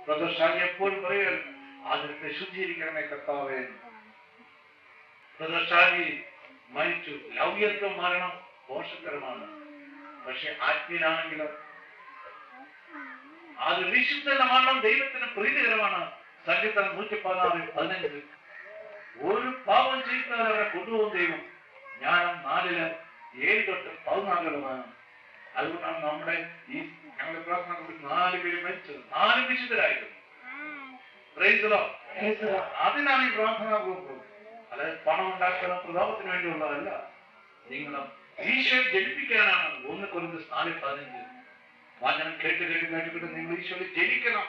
Brother എപ്പോഴും പറയുകയാണ്, അതിനെ ശുദ്ധീകരിക്കണമേ കർത്താവേ. ബ്രദർ ഷാജി മരിച്ചു. ലൗകിക മരണം ദോഷകരമാണ്, പക്ഷെ ആത്മീയനാണെങ്കിലും അത് വിശുദ്ധ മരണം ദൈവത്തിന് പ്രീതികരമാണ്. സങ്കീർത്തനം 116:15. ഒരു പാപം ചെയ്യുന്നവരെ അവരെ കൊണ്ടുപോകും ദൈവം. ജ്ഞാനം 4:7-14. അതുകൊണ്ടാണ് നമ്മുടെ ഈ ഞങ്ങളുടെ പ്രാർത്ഥന 4 പേര് മരിച്ചത്. 4 വിശുദ്ധരായിരുന്നു. അതിനാണ് ഈ പ്രാർത്ഥന ഗ്രൂപ്പ്. അതായത് പണം ഉണ്ടാക്കുന്ന പ്രതാപത്തിന് വേണ്ടിയുള്ളതല്ല. നിങ്ങളും ഈശോയെ ജനിപ്പിക്കാനാണ്. 1 Corinthians 4:15. വചനം കേട്ട് നിങ്ങൾ ഈശോയെ ജനിക്കണം.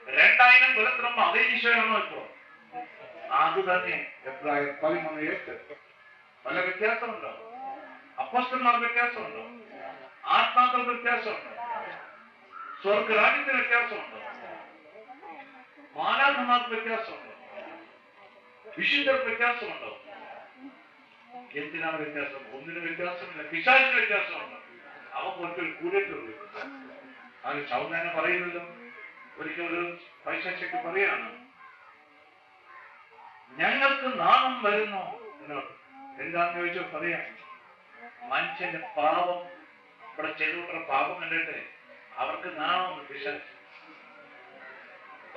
2000 കൊല്ലത്തിനുമ്പോ അതേ ഈശോയാണോ ഇപ്പോ? അത് തന്നെ. എബ്രായർ 13:8. പല വ്യത്യാസമുണ്ടോ? അപ്പോസ്തലന്മാർക്ക് വ്യത്യാസമുണ്ടോ? ആത്മാക്കൾക്ക് വ്യത്യാസമുണ്ടോ? സ്വർഗരാജ്യത്തിന് വ്യത്യാസമുണ്ടോ? മാലാഖമാർക്ക് വ്യത്യാസമുണ്ടോ? വിശുദ്ധർക്ക് വ്യത്യാസമുണ്ടോ? എന്തിനാണ് വ്യത്യാസം? ഒന്നിനും വ്യത്യാസമില്ല. പിശാചിന് വ്യത്യാസമുണ്ടോ? അവർക്ക് ഒരിക്കൽ കൂടിയിട്ടുള്ളൂ. അത് ചൗദാനെ പറയുന്നല്ലോ. ഒരിക്കൽ ഒരു പൈശാചിക്ക് പറയാണ്, ഞങ്ങൾക്ക് നാണം വരുന്നു എന്നോട്. എന്താന്ന് ചോദിച്ചോ പറയാം, മനുഷ്യന്റെ പാപം, ഇവിടെ ചെയ്തുകൊണ്ട പാപം കണ്ടിട്ട് അവർക്ക് നാണം. പിശാച്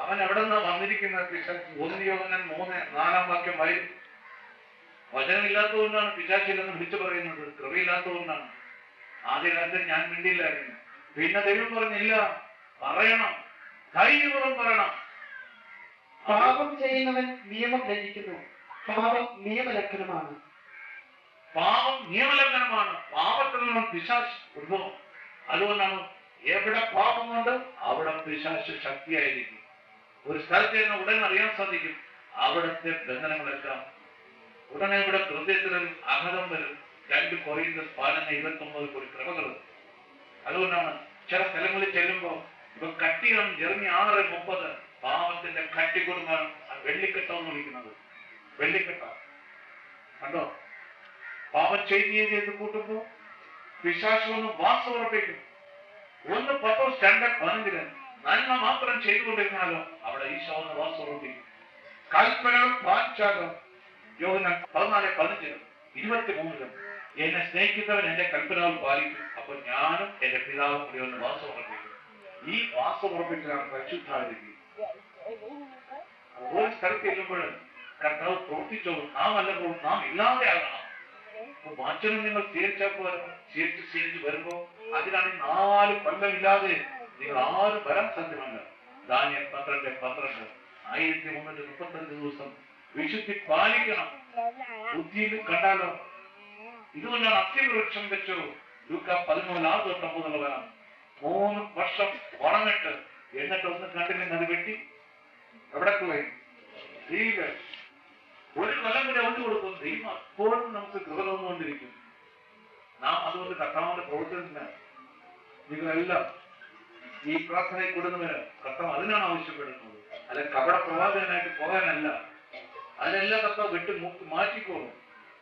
അവൻ എവിടെ നിന്നാ വന്നിരിക്കുന്നത്? പിശാച് 1 യോഹന്നാൻ 3:4 വരും. വചനമില്ലാത്തതുകൊണ്ടാണ് പിശാചില്ലെന്ന് വിളിച്ചു പറയുന്നത്. കൃപയില്ലാത്തതുകൊണ്ടാണ്. ആദ്യകാലത്ത് ഞാൻ മിണ്ടിയില്ലായിരുന്നു. പിന്നെ ദൈവം പറഞ്ഞില്ല, പറയണം, ധൈര്യപൂർവ്വം പറയണം. പാപം ചെയ്യുന്നവൻ നിയമം ലംഘിക്കുന്നു. പാപം നിയമലംഘനമാണ്. പാപം നിയമലംഘനമാണ്. പാപത്തിൽ നിന്നും പിശാച് ഉത്ഭവം. അതുകൊണ്ടാണ് എവിടെ പാപമുണ്ട് അവിടെ പിശാച് ശക്തിയായിരിക്കും. ഒരു സ്ഥലത്ത് നിന്ന് ഉടനെ അറിയാൻ സാധിക്കും അവിടുത്തെ ബന്ധനങ്ങളെല്ലാം. ഉടനെ ഇവിടെ ഹൃദയത്തിൽ അഹതം വരും. 2 Corinthians 11:29 ഒരു കൃപകൾ. അതുകൊണ്ടാണ് ചില സ്ഥലങ്ങളിൽ ചെല്ലുമ്പോൾ ഇപ്പൊ കട്ടിയാണ്. ജെറമ്യ 6:30 പാപത്തിന്റെ കട്ടി കൊടുക്കാൻ വെള്ളിക്കെട്ടെന്ന് വിളിക്കുന്നത്. വെള്ളിക്കെട്ട കണ്ടോ? പാപം ചെയ്ത് കൂട്ടുമ്പോ പിശാച് വന്ന് വാസം ഉറപ്പിക്കും. 1 Petrus 2:15 നന്മ മാത്രം ചെയ്തുകൊണ്ടിരുന്നാലോ അവിടെ ഈശോ വന്ന് വാസം ഉറപ്പിക്കും. കൽപ്പനകൾ പാലിച്ചാലോ യോഹന്നാൻ 14:15 23 എന്നെ സ്നേഹിക്കുന്നവൻ എന്റെ കൽപ്പനകൾ പാലിക്കും, അപ്പൊ ഞാനും എന്റെ പിതാവും കൂടി ഒന്ന് വാസം ഉറപ്പിക്കും. ഈ വാസം ഉറപ്പിച്ചാണ് പരിശുദ്ധായിരിക്കും. ഒരു സ്ഥലത്ത് ചെല്ലുമ്പോൾ കർത്താവ് പ്രവർത്തിച്ചോ, നാം വല്ലപ്പോൾ നാം ഇല്ലാതെ ആകണം. വചനം നിങ്ങൾ സ്വീകരിച്ച് വരുമ്പോ അതിനാണ് 4 കൊല്ലമില്ലാതെ നിങ്ങൾ ആരും വരാൻ സാധ്യമല്ല. ദാനിയേൽ 12:12 1335 ദിവസം വിശുദ്ധി പാലിക്കണം. ബുദ്ധിയിൽ കണ്ടാലോ. ഇതുകൊണ്ടാണ് അത്തിവൃക്ഷം വെച്ചു. ലൂക്കാ 13:6-9 വരാം. 3 വർഷം വളമിട്ട് എന്നിട്ട് ഒന്നും കണ്ടില്ലെങ്കിൽ അത് വെട്ടി എവിടെ പോയി? ദൈവം 1 കൊല്ലം കൂടി അവധി കൊടുക്കും. ദൈവം അപ്പോഴും നമുക്ക് കൃപ തന്നുകൊണ്ടിരിക്കും. നാം അതുകൊണ്ട് കർത്താവിന്റെ പ്രവർത്തനത്തിന് നിങ്ങളെല്ലാം ഈ പ്രാർത്ഥനയിൽ കൊടുക്കുന്നവര് കർത്താവ് അതിനാണ് ആവശ്യപ്പെടുന്നത്. അല്ല കപട പ്രവാചകനായിട്ട് പോകാനല്ല. അതിനെല്ലാം കർത്താവ് വെട്ടി മാറ്റിക്കോളും.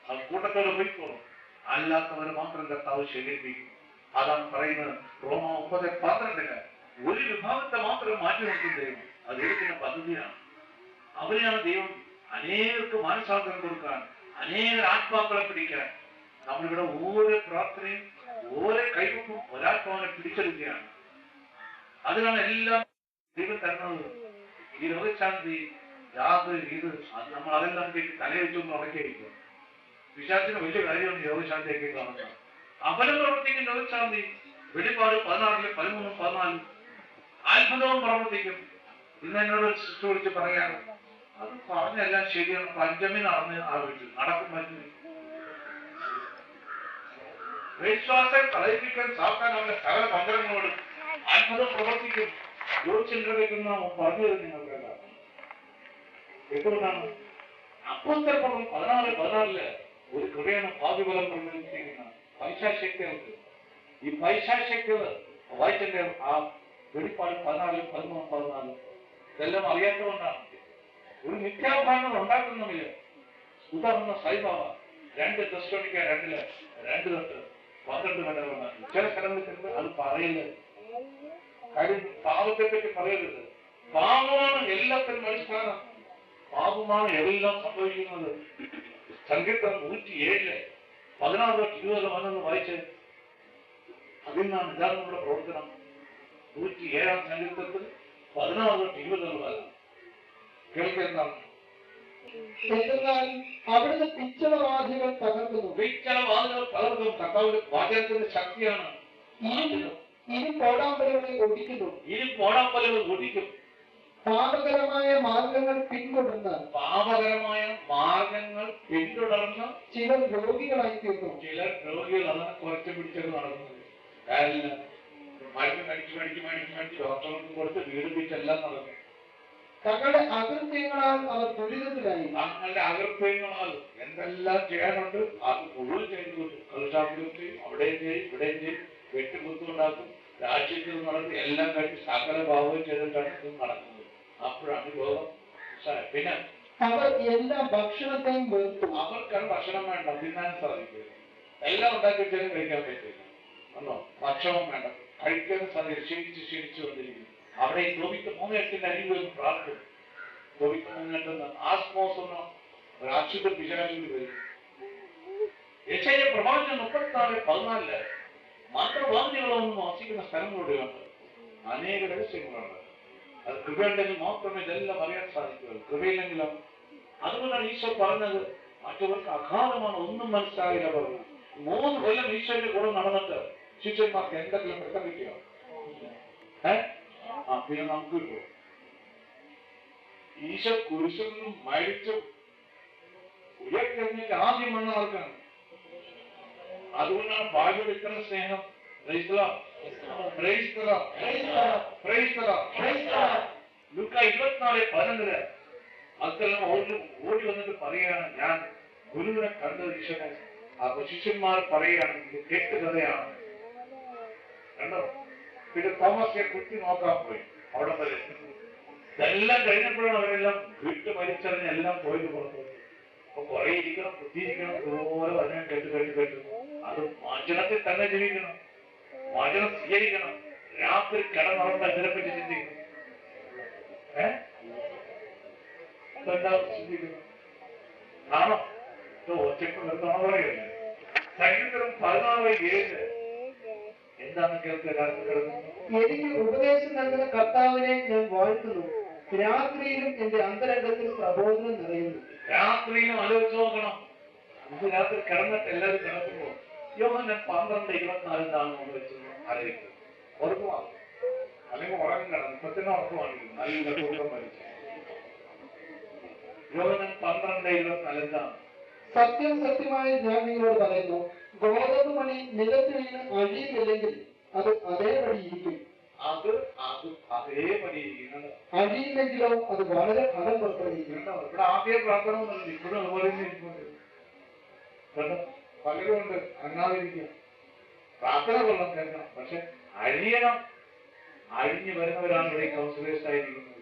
അത് കൂട്ടത്തോടെ പോയിക്കോളും. അല്ലാത്തവരെ മാത്രം കർത്താവ് ശേഖരിപ്പിക്കും. അതാണ് പറയുന്നത് റോമ 9:12 ഒരു വിഭാഗത്തെ മാത്രം മാറ്റി നിർത്തും ദൈവം. അത് ദൈവത്തിന്റെ പദ്ധതിയാണ്. അവരെയാണ് ദൈവം അനേകർക്ക് മാനസാന്തരം കൊടുക്കാൻ, അനേക ആത്മാക്കളെ പിടിക്കാൻ. നമ്മളിവിടെ ഓരോ പ്രാർത്ഥനയും ഓരോ കൈവപ്പും ഒരാത്മാവിനെ പിടിച്ചെടുക്കുകയാണ്. അതിനാണ് എല്ലാം ദൈവം തരുന്നത്. ഈ രോഗശാന്തി ഇത് നമ്മൾ അതെല്ലാം കേട്ട് തലവെച്ചൊന്നും ഉറക്കിയിരിക്കും. പിശാചിന് വലിയ കാര്യമാണ് രോഗശാന്തിയൊക്കെ കാണുന്നത്. അഫലം പ്രവർത്തിക്കും രോഗശാന്തി. വെളിപ്പാട് 16:13-14 അത്ഭുതവും പ്രവർത്തിക്കും. ഇന്ന് എന്നോട് സിസ്റ്റർ വിളിച്ച് പറയാറ്, അത് പറഞ്ഞെല്ലാം ശരിയാണ്, പഞ്ചമി നടക്കും പറ്റും. വിശ്വാസം കളയിപ്പിക്കാൻ സാത്താൻ അവന്റെ സകല തന്ത്രങ്ങളോട് അത്ഭുതം പ്രവർത്തിക്കും. യോജിച്ചിട്ടുണ്ടെന്ന് പറഞ്ഞു തരും നിങ്ങൾക്കെല്ലാം. എന്തുകൊണ്ടാണ്? അപ്പോസ്തലപ്രവൃത്തി 16:14 ഒരു കൃപയാണ് ഭാവിഫലം പ്രകടിപ്പിക്കുന്ന പൈശാശക്തികൾക്ക്. ഈ പൈശാശക്തികൾ വായിച്ചെന്റെ ആ വെളിപ്പാട് 14:13-14 ഇതെല്ലാം അറിയാത്തതുകൊണ്ടാണ്. ഒരു മിഥ്യാഭാവങ്ങൾ ഉണ്ടാക്കുന്നുമില്ല. ഉദാഹരണം സൈബാബ 2 Thessalonica 2:2-12 കണ്ടതാണ്. ചില സ്ഥലങ്ങളിൽ അത് പറയരുത്. കാര്യം പാപത്തെ പറ്റി പറയരുത്. പാപമാണ് എല്ലാത്തിനും അടിസ്ഥാനം. പാപമാണ് എല്ലാം സംഭവിക്കുന്നത്. സങ്കീർത്തനം 107:16-20 വായിച്ച് അതിൽ നിന്നാണ് ഇതാണ് നമ്മുടെ പ്രവർത്തനം. 107 സങ്കീർത്തനത്തിൽ 16-20 കേൾക്കുന്നതാണ്. എന്നാൽ അവിടുന്ന് പിച്ചളവാദികൾ തകർക്കുന്നു. പിച്ചളവാദികൾ തകർക്കും. കർത്താവിന്റെ വാചകത്തിന്റെ ശക്തിയാണ്. ഇനി പോടാമ്പലുകളെ ഒടിക്കുന്നു. ഇനി പോടാമ്പലുകൾ ഒടിക്കും. പാപകരമായ മാർഗങ്ങൾ പിന്തുടർന്ന് ചിലർ രോഗികളായി തീർന്നു. ചിലർ രോഗികൾ അങ്ങനെ കുറച്ച് പിടിച്ചത് നടക്കുന്നത്. കാരണം മരുന്ന് മേടിച്ച് ഡോക്ടർക്ക് കൊടുത്ത് പീഡിപ്പിച്ചെല്ലാം നടക്കും. തങ്ങളുടെ അകൃത്യങ്ങളാൽ അവർ ദുരിതത്തിലായി. തങ്ങളുടെ അകൃത്യങ്ങളാൽ എന്തെല്ലാം ചെയ്യാനുണ്ട് അത് മുഴുവൻ ചെയ്തു. കള്ളുഷാപ്പിലും ചെയ്യും, അവിടെയും ചെയ്യും, ഇവിടെയും ചെയ്യും, വെട്ടുകുത്തുണ്ടാക്കും, രാഷ്ട്രീയത്തിൽ നടക്കും, എല്ലാം കഴിഞ്ഞ് സകല ഭാവവും ചെയ്തിട്ടാണ് ഇത് നടക്കുന്നത്. അപ്പോഴാണ് രോഗം. പിന്നെ അവർ എല്ലാ ഭക്ഷണത്തെയും വെറുത്തു. അവർക്കാണ് ഭക്ഷണം വേണ്ട, തിന്നാൻ സാധിക്കില്ല. എല്ലാം ഉണ്ടാക്കി വെച്ചാലും കഴിക്കാൻ പറ്റില്ല. ഒന്നോ ഭക്ഷണം വേണ്ട, കഴിക്കാൻ സാധിക്കും. ക്ഷീണിച്ചു വന്നിരിക്കുന്നു. അവിടെ ഈ COVID-19 അരികിൽ പ്രാർത്ഥന. COVID-19 ആസ്മോസ് എന്ന ഒരു അശുദ്ധ പിശാചിൽ വരും. യെശയ്യാ പ്രവാചകൻ 36:14 മന്ത്രവാദികളൊന്നും വസിക്കുന്ന സ്ഥലങ്ങളിലുണ്ട്. അനേക രഹസ്യങ്ങളുണ്ട്. അത് കൃപയുണ്ടെങ്കിൽ മാത്രമേ ഇതെല്ലാം അറിയാൻ സാധിക്കുകയുള്ളൂ. കൃപയില്ലെങ്കിലോ. അതുകൊണ്ടാണ് ഈശോ പറഞ്ഞത് മറ്റവർക്ക് അഗാധമാണ്, ഒന്നും മനസ്സിലാകില്ല പറഞ്ഞു. 3 കൊല്ലം ഈശോയുടെ കൂടെ നടന്നിട്ട് ശിഷ്യന്മാർക്ക് എന്തെങ്കിലും പ്രസംഗിക്കുക. പിന്നെ നമുക്ക് കിട്ടും. ഈശോ കുരിശിൽ നിന്നും മരിച്ചു ഉയർത്തിക്ക് ആദ്യം വന്ന ആർക്കാണ്. അതുകൊണ്ടാണ് ഭാര്യയുടെ ഇത്ര സ്നേഹം. ലൂക്ക 24:11 അതെല്ലാം ഓടി വന്നിട്ട് പറയുകയാണ്, ഞാൻ ഗുരുവിനെ കണ്ടത് ഈശോനെ. അപ്പൊ ശിഷ്യന്മാർ പറയുകയാണ് ഇത് കെട്ടുകഥയാണ്. കണ്ടോ? പിന്നെ തോമസിനെ കുത്തി നോക്കാൻ പോയി. അവിടെ വരെ ഇതെല്ലാം കഴിഞ്ഞപ്പോഴാണ് അവരെല്ലാം വിട്ട് മരിച്ചറിഞ്ഞ് എല്ലാം പോയത് പുറത്തു. അപ്പൊ കുറെ ഇരിക്കണം, കുത്തിയിരിക്കണം, ഇതുപോലെ വചനം കേട്ട് അത് വചനത്തിൽ തന്നെ ജീവിക്കണം, വചനം സ്വീകരിക്കണം. രാത്രി കിടന്നുറങ്ങുമ്പോൾ ഇതിനെപ്പറ്റി ചിന്തിക്കണം. ചിന്തിക്കണം. ആണോ ഒറ്റക്ക് നിർത്തണോ പറയുകയല്ലേ. സങ്കീർത്തനം 16:7 എന്താണ് കേൾക്കുക? എനിക്ക് ഉപദേശം നൽകുന്ന കർത്താവിനെ ഞാൻ വാഴ്ത്തുന്നു. രാത്രിയിലും എന്റെ അന്തരംഗത്തിൽ പ്രബോധനം നിറയുന്നു. രാത്രിയിലും ആലോചിച്ച് നോക്കണം. ഇത് രാത്രി കിടന്നിട്ട് എല്ലാവരും കിടക്കുമ്പോ യോഹന്നാൻ 12:24 നമ്മൾ വെച്ചത് ആലോചിക്കും. ഉറക്കമാണ് അല്ലെങ്കിൽ ഉറക്കം കിടന്നു. ഇപ്പൊ തന്നെ ഉറക്കമാണെങ്കിൽ നല്ല തൂക്കം വലിച്ചു. യോഹന്നാൻ 12:24 സത്യം സത്യമായി ഞാൻ നിങ്ങളോട് പറയുന്നു, ഗോതമ്പ് മണി നിലത്ത് വീണ് അഴിയില്ലെങ്കിൽ അത് അതേപടി ഇരിക്കും. അഴിയില്ലെങ്കിലോ അത് വളരെ ഫലം പുറപ്പെടുവിക്കും. ഇവിടെ ആദ്യ പ്രാർത്ഥന ഇപ്പോഴും അതുപോലെ പലരും ഉണ്ട് അനങ്ങാതിരിക്കുക. പ്രാർത്ഥന കൊള്ളാൻ കേൾക്കണം, പക്ഷെ അഴിയണം. അഴിഞ്ഞു വരുന്നവരാണ് ഇവിടെ കൗൺസിലേഴ്സ് ആയിരിക്കുന്നത്.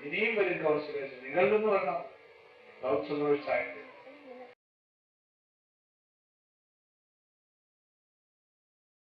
ഇനിയും വരും കൗൺസിലേഴ്സ്. നിങ്ങളിൽ നിന്ന് വരണം കൗൺസിലേഴ്സ് ആയിട്ട്.